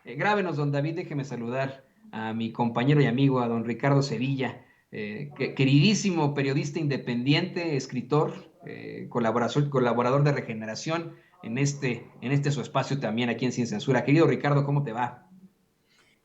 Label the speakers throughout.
Speaker 1: Grábenos, don David, déjeme saludar a mi compañero y amigo, a don Ricardo Sevilla, queridísimo periodista independiente, escritor, colaborador de Regeneración en este su espacio también aquí en Sin Censura. Querido Ricardo, ¿cómo te va?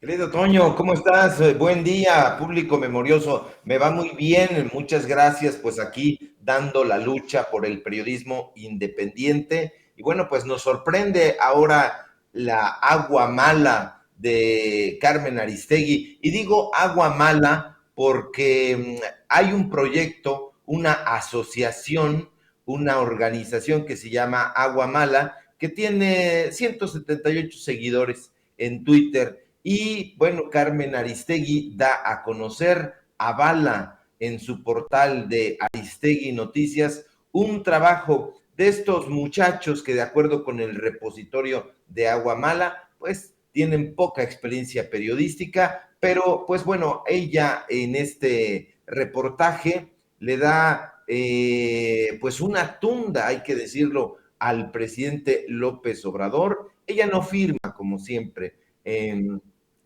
Speaker 2: Querido Toño, ¿cómo estás? Buen día, público memorioso. Me va muy bien, muchas gracias. Pues aquí dando la lucha por el periodismo independiente. Y bueno, pues nos sorprende ahora la agua mala de Carmen Aristegui. Y digo agua mala porque hay un proyecto, una asociación, una organización que se llama Agua Mala, que tiene 178 seguidores en Twitter. Y bueno, Carmen Aristegui da a conocer, avala en su portal de Aristegui Noticias, un trabajo de estos muchachos que de acuerdo con el repositorio de Agua Mala, pues tienen poca experiencia periodística, pero pues bueno, ella en este reportaje le da pues una tunda, hay que decirlo, al presidente López Obrador. Ella no firma, como siempre,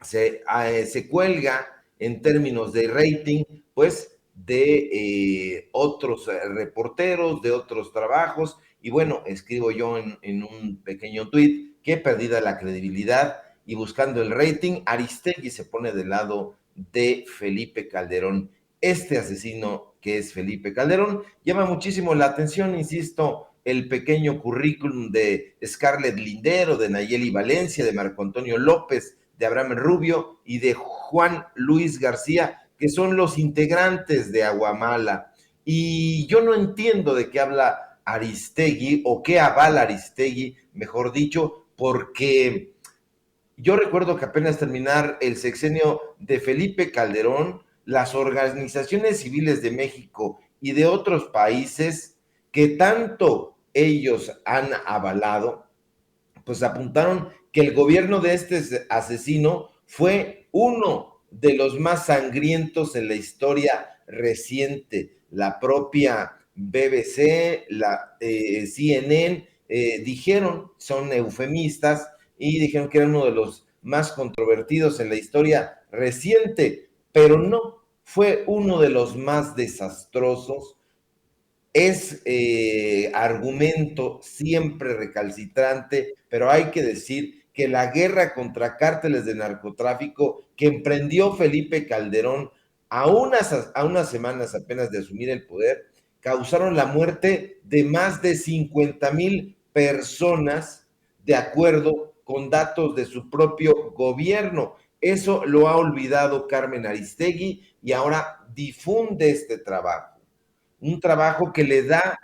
Speaker 2: se cuelga en términos de rating, pues de otros reporteros, de otros trabajos, y bueno, escribo yo en un pequeño tweet que perdida la credibilidad y buscando el rating, Aristegui se pone del lado de Felipe Calderón. Este asesino que es Felipe Calderón llama muchísimo la atención, insisto, el pequeño currículum de Scarlett Lindero, de Nayeli Valencia, de Marco Antonio López, de Abraham Rubio y de Juan Luis García, que son los integrantes de Aguamala. Y yo no entiendo de qué habla Aristegui o qué avala Aristegui, mejor dicho, porque yo recuerdo que apenas terminar el sexenio de Felipe Calderón, las organizaciones civiles de México y de otros países que tanto ellos han avalado, pues apuntaron que el gobierno de este asesino fue uno de los más sangrientos en la historia reciente. La propia BBC, la CNN, dijeron, son eufemistas, y dijeron que era uno de los más controvertidos en la historia reciente, pero no, fue uno de los más desastrosos. Es argumento siempre recalcitrante, pero hay que decir que la guerra contra cárteles de narcotráfico que emprendió Felipe Calderón a unas semanas apenas de asumir el poder, causaron la muerte de más de 50,000 personas, de acuerdo con datos de su propio gobierno. Eso lo ha olvidado Carmen Aristegui y ahora difunde este trabajo, un trabajo que le da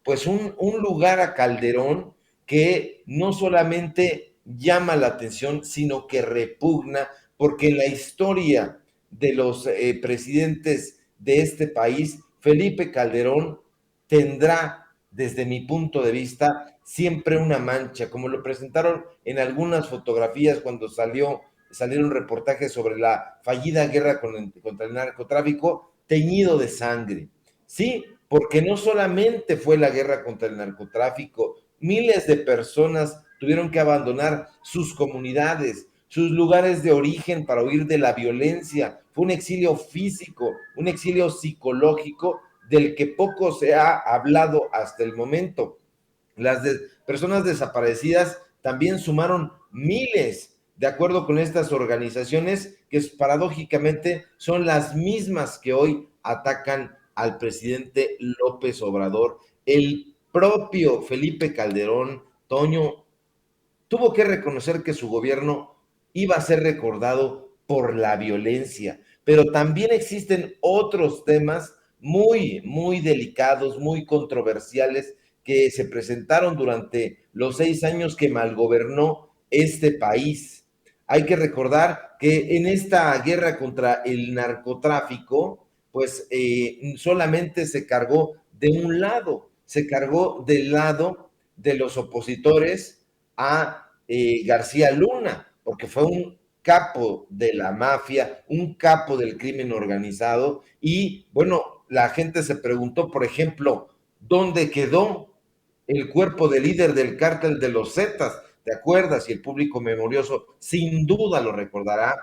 Speaker 2: pues un lugar a Calderón que no solamente llama la atención, sino que repugna, porque en la historia de los presidentes de este país, Felipe Calderón tendrá, desde mi punto de vista, siempre una mancha, como lo presentaron en algunas fotografías cuando salieron reportajes sobre la fallida guerra contra el narcotráfico, teñido de sangre. Sí, porque no solamente fue la guerra contra el narcotráfico, miles de personas tuvieron que abandonar sus comunidades, sus lugares de origen para huir de la violencia. Fue un exilio físico, un exilio psicológico del que poco se ha hablado hasta el momento. Las personas desaparecidas también sumaron miles, de acuerdo con estas organizaciones, que paradójicamente son las mismas que hoy atacan al presidente López Obrador. El propio Felipe Calderón, Toño, tuvo que reconocer que su gobierno iba a ser recordado por la violencia, pero también existen otros temas muy, muy delicados, muy controversiales, que se presentaron durante los 6 años que malgobernó este país. Hay que recordar que en esta guerra contra el narcotráfico, pues solamente se cargó de un lado, se cargó del lado de los opositores a García Luna, porque fue un capo de la mafia, un capo del crimen organizado. Y bueno, la gente se preguntó, por ejemplo, ¿dónde quedó el cuerpo del líder del cártel de los Zetas? te acuerdas, y el público memorioso sin duda lo recordará,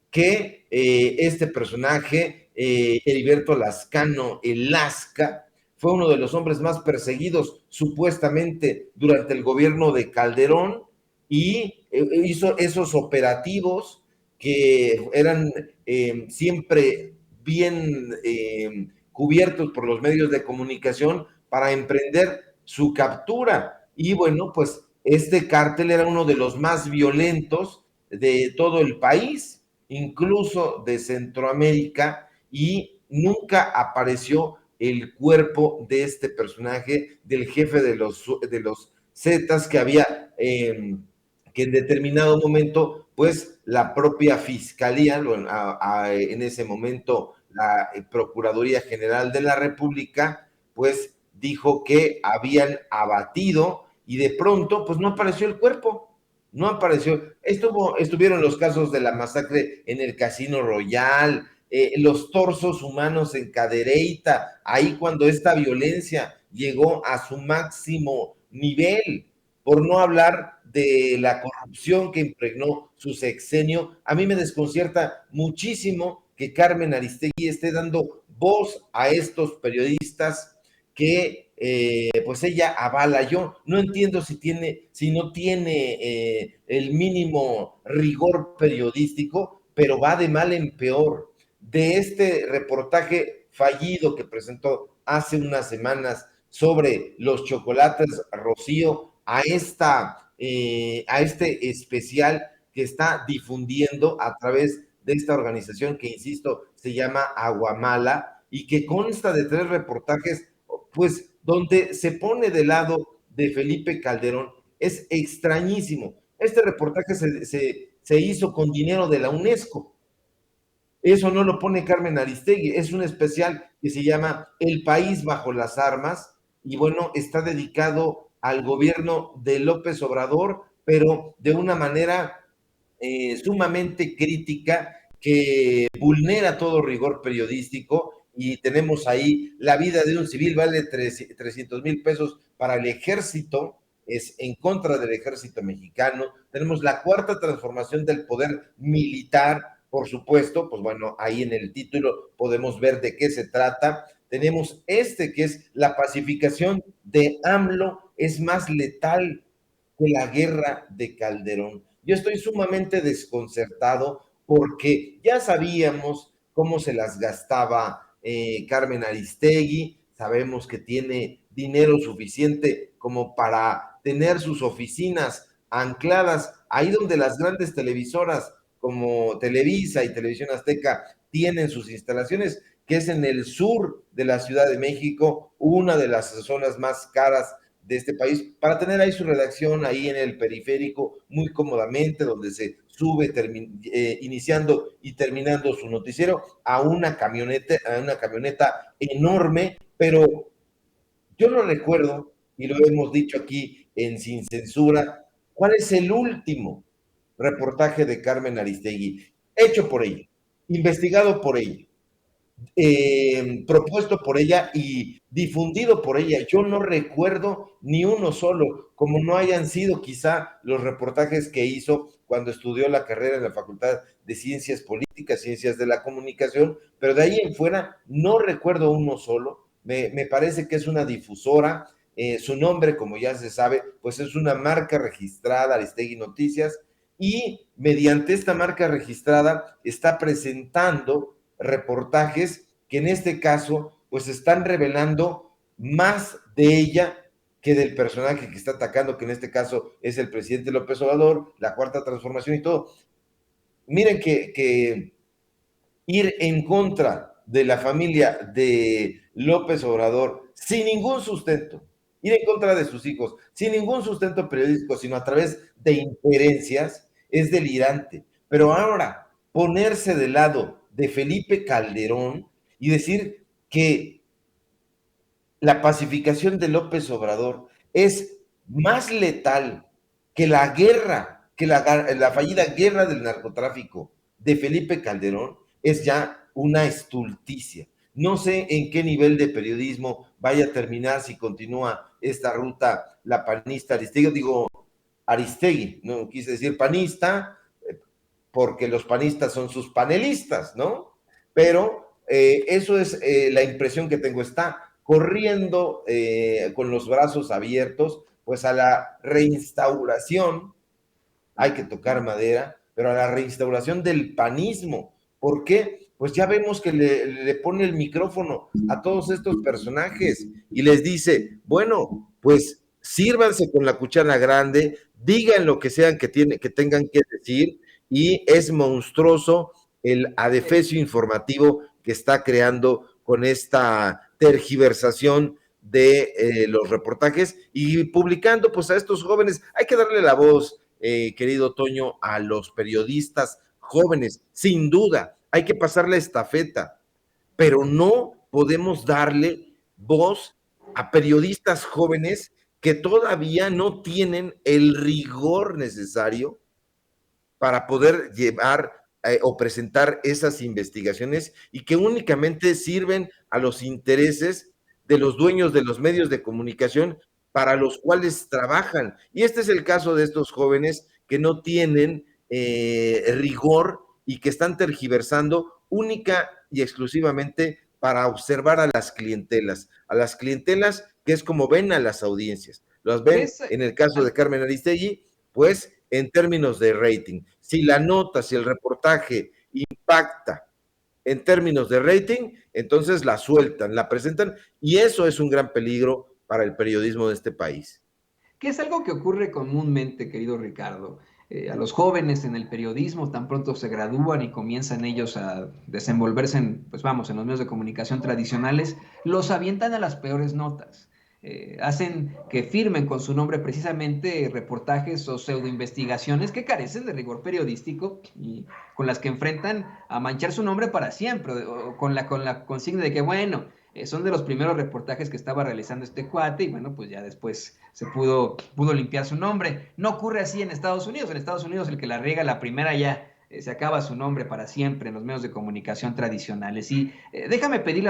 Speaker 2: que este personaje, Heriberto Lascano, el Lasca, fue uno de los hombres más perseguidos supuestamente durante el gobierno de Calderón, y hizo esos operativos que eran siempre bien cubiertos por los medios de comunicación para emprender su captura. Y bueno, pues este cártel era uno de los más violentos de todo el país, incluso de Centroamérica, y nunca apareció el cuerpo de este personaje, del jefe de los Zetas, que había, que en determinado momento, pues la propia fiscalía, en ese momento la Procuraduría General de la República, pues dijo que habían abatido, y de pronto, pues no apareció el cuerpo. No apareció. Estuvieron los casos de la masacre en el Casino Royal, los torsos humanos en Cadereyta, ahí cuando esta violencia llegó a su máximo nivel, por no hablar de la corrupción que impregnó su sexenio. A mí me desconcierta muchísimo que Carmen Aristegui esté dando voz a estos periodistas que pues ella avala. Yo no entiendo si no tiene el mínimo rigor periodístico, pero va de mal en peor. De este reportaje fallido que presentó hace unas semanas sobre los chocolates Rocío, a este especial que está difundiendo a través de esta organización que, insisto, se llama Aguamala, y que consta de 3 reportajes, pues donde se pone de lado de Felipe Calderón. Es extrañísimo. Este reportaje se hizo con dinero de la UNESCO. Eso no lo pone Carmen Aristegui. Es un especial que se llama El País Bajo las Armas, y bueno, está dedicado al gobierno de López Obrador, pero de una manera sumamente crítica, que vulnera todo rigor periodístico. Y tenemos ahí: la vida de un civil vale 300,000 pesos para el ejército, es en contra del ejército mexicano. Tenemos la cuarta transformación del poder militar, por supuesto, pues bueno, ahí en el título podemos ver de qué se trata. Tenemos que es la pacificación de AMLO es más letal que la guerra de Calderón. Yo estoy sumamente desconcertado porque ya sabíamos cómo se las gastaba Carmen Aristegui. Sabemos que tiene dinero suficiente como para tener sus oficinas ancladas ahí donde las grandes televisoras como Televisa y Televisión Azteca tienen sus instalaciones, que es en el sur de la Ciudad de México, una de las zonas más caras de este país, para tener ahí su redacción ahí en el periférico muy cómodamente, donde se sube iniciando y terminando su noticiero a una camioneta enorme. Pero yo no recuerdo, y lo hemos dicho aquí en Sin Censura, cuál es el último reportaje de Carmen Aristegui hecho por ella, investigado por ella, propuesto por ella y difundido por ella. Yo no recuerdo ni uno solo, como no hayan sido quizá los reportajes que hizo cuando estudió la carrera en la Facultad de Ciencias Políticas, Ciencias de la Comunicación, pero de ahí en fuera no recuerdo uno solo. Me parece que es una difusora. Su nombre, como ya se sabe, pues es una marca registrada, Aristegui Noticias, y mediante esta marca registrada está presentando reportajes que en este caso pues están revelando más de ella que del personaje que está atacando, que en este caso es el presidente López Obrador, la cuarta transformación y todo. Miren que ir en contra de la familia de López Obrador sin ningún sustento, ir en contra de sus hijos sin ningún sustento periodístico, sino a través de injerencias, es delirante. Pero ahora, ponerse del lado de Felipe Calderón y decir que la pacificación de López Obrador es más letal que la guerra, que la fallida guerra del narcotráfico de Felipe Calderón, es ya una estulticia. No sé en qué nivel de periodismo vaya a terminar si continúa esta ruta la panista Aristegui. Digo, Aristegui, no quise decir panista, porque los panistas son sus panelistas, ¿no? Pero eso es la impresión que tengo, está corriendo con los brazos abiertos, pues a la reinstauración, hay que tocar madera, pero a la reinstauración del panismo. ¿Por qué? Pues ya vemos que le pone el micrófono a todos estos personajes y les dice, bueno, pues sírvanse con la cuchara grande, digan lo que sean que tengan que decir, y es monstruoso el adefesio informativo que está creando con esta tergiversación de los reportajes y publicando pues a estos jóvenes. Hay que darle la voz, querido Toño, a los periodistas jóvenes, sin duda, hay que pasar la estafeta, pero no podemos darle voz a periodistas jóvenes que todavía no tienen el rigor necesario para poder llevar o presentar esas investigaciones y que únicamente sirven a los intereses de los dueños de los medios de comunicación para los cuales trabajan. Y este es el caso de estos jóvenes que no tienen rigor y que están tergiversando única y exclusivamente para observar a las clientelas que es como ven a las audiencias. Los ven,
Speaker 1: ¿Ves?
Speaker 2: en el caso de Carmen Aristegui, pues en términos de rating. Si la nota, si el reportaje impacta en términos de rating, entonces la sueltan, la presentan, y eso es un gran peligro para el periodismo de este país.
Speaker 1: Que es algo que ocurre comúnmente, querido Ricardo. A los jóvenes en el periodismo tan pronto se gradúan y comienzan ellos a desenvolverse en, pues vamos, en los medios de comunicación tradicionales, los avientan a las peores notas. Hacen que firmen con su nombre precisamente reportajes o pseudoinvestigaciones que carecen de rigor periodístico y con las que enfrentan a manchar su nombre para siempre, o con la consigna de que, bueno, son de los primeros reportajes que estaba realizando este cuate y bueno, pues ya después se pudo limpiar su nombre. No ocurre así en Estados Unidos. En Estados Unidos el que la riega la primera ya se acaba su nombre para siempre en los medios de comunicación tradicionales. Y déjame pedirle